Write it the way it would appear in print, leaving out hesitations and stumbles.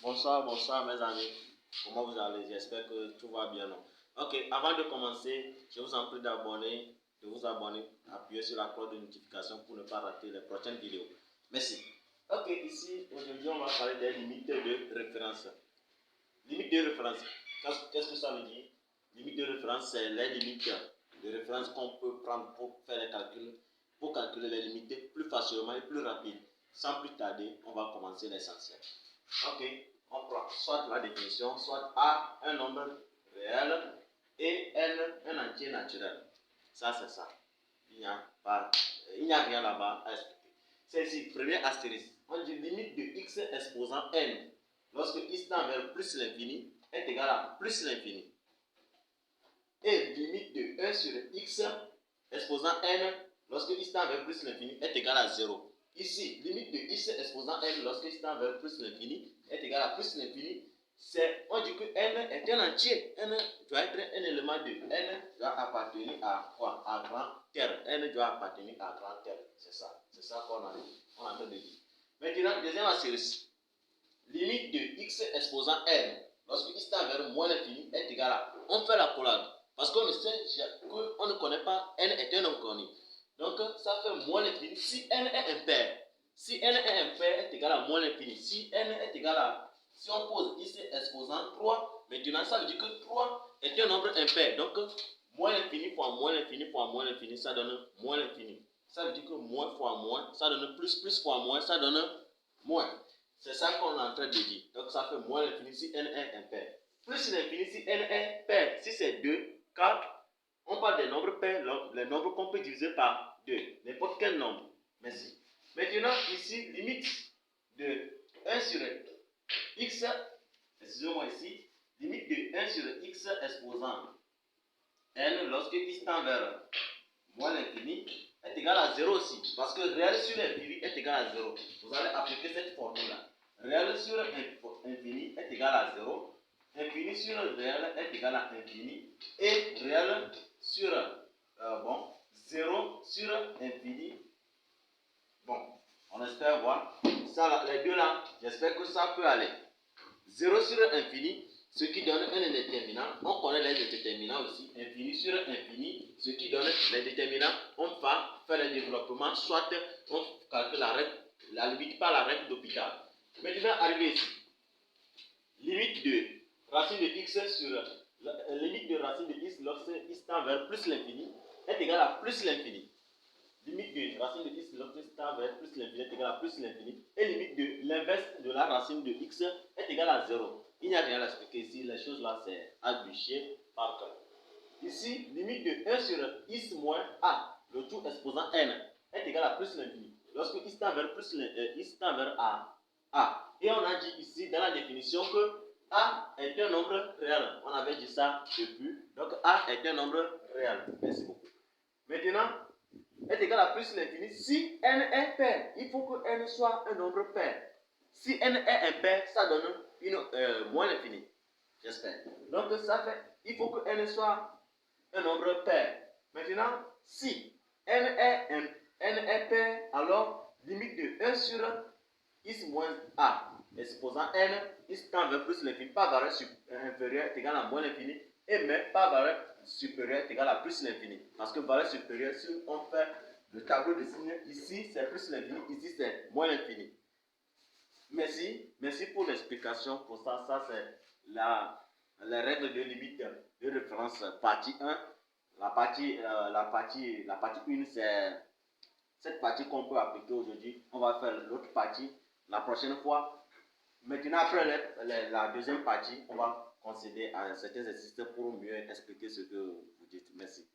Bonsoir mes amis. Comment vous allez? J'espère que tout va bien. Non? Ok, avant de commencer, je vous en prie de vous abonner, appuyer sur la cloche de notification pour ne pas rater les prochaines vidéos. Merci. Ok, ici, aujourd'hui, on va parler des limites de référence. Limite de référence, qu'est-ce que ça veut dire? Limite de référence, c'est les limites de référence qu'on peut prendre pour faire les calculs, pour calculer les limites plus facilement et plus rapide. Sans plus tarder, on va commencer l'essentiel. Ok, on prend soit la définition, soit A, un nombre réel, et N, un entier naturel. Ça, c'est ça. Il n'y a rien là-bas à expliquer. C'est ici, premier astérisque. On dit limite de x exposant n, lorsque x tend vers plus l'infini, est égal à plus l'infini. Et limite de 1 sur x exposant n, lorsque x tend vers plus l'infini, est égal à 0. Ici, limite de x exposant n, lorsque x tend vers plus l'infini, est égal à plus l'infini. On dit que n est un entier. N doit être un élément de n doit appartenir à quoi? À grand terme. N doit appartenir à grand terme. C'est ça. C'est ça qu'on est en train de dire. Maintenant, deuxième astérisque. Limite de x exposant n, lorsque x tend vers moins l'infini, est égal à. On fait la collade. Parce qu'on ne connaît pas n est un inconnu. Donc, ça fait moins l'infini si n est impair. Si n est impair, est égal à moins l'infini. Si n est égal à. Si on pose x exposant 3, maintenant ça veut dire que 3 est un nombre impair. Donc, moins l'infini fois moins l'infini fois moins l'infini, ça donne moins l'infini. Ça veut dire que moins fois moins, ça donne plus, plus fois moins, ça donne moins. C'est ça qu'on est en train de dire. Donc, ça fait moins l'infini si n est impair. Plus l'infini si n est pair. Si c'est 2, 4, on parle des nombres pairs, les nombres qu'on peut diviser par 2. N'importe quel nombre. Merci. Maintenant, ici, limite de 1 sur x, excusez-moi ici, limite de 1 sur x exposant n lorsque x tend vers moins l'infini est égal à 0 aussi. Parce que réel sur infini est égal à 0. Vous allez appliquer cette formule-là. Réel sur infini est égal à 0. Infini sur réel est égal à infini. Et réel sur 0 sur infini. Bon, on espère voir. Ça, là, les deux là, j'espère que ça peut aller. 0 sur infini, ce qui donne un indéterminant. On connaît les déterminants aussi. Infini sur infini, ce qui donne les déterminants. On va faire le développement, soit on calcule la limite par la règle d'Hopital. Maintenant, arrivé ici. Limite de racine de x sur limite de racine de x lorsque x tend vers plus l'infini est égal à plus l'infini. Limite de racine de x lorsque x tend vers plus l'infini est égal à plus l'infini. Et limite de l'inverse de la racine de x est égal à 0. Il n'y a rien à expliquer ici. Les choses là, c'est à bûcher par cœur. Ici, limite de 1 sur x moins a, le tout exposant n, est égal à plus l'infini. Lorsque x tend vers x tend vers a. Et on a dit ici dans la définition que a est un nombre réel. On avait dit ça depuis. Donc a est un nombre réel. Merci beaucoup. Maintenant, est égal à plus l'infini si n est pair. Il faut que n soit un nombre pair. Si n est impair, ça donne moins l'infini. J'espère. Donc ça fait, il faut que n soit un nombre pair. Maintenant, si n est pair, alors limite de 1 sur x moins a, exposant n, x tend vers plus l'infini, par valeur inférieure est égal à moins l'infini, et même par valeur supérieure est égal à plus l'infini. Parce que valeur supérieure, si on fait le tableau de signes, ici c'est plus l'infini, ici c'est moins l'infini. Merci pour l'explication. Pour ça, ça c'est les règles de limite de référence partie 1. La partie 1, c'est cette partie qu'on peut appliquer aujourd'hui. On va faire l'autre partie la prochaine fois. Maintenant, après la deuxième partie, on va concéder à certains exercices pour mieux expliquer ce que vous dites. Merci.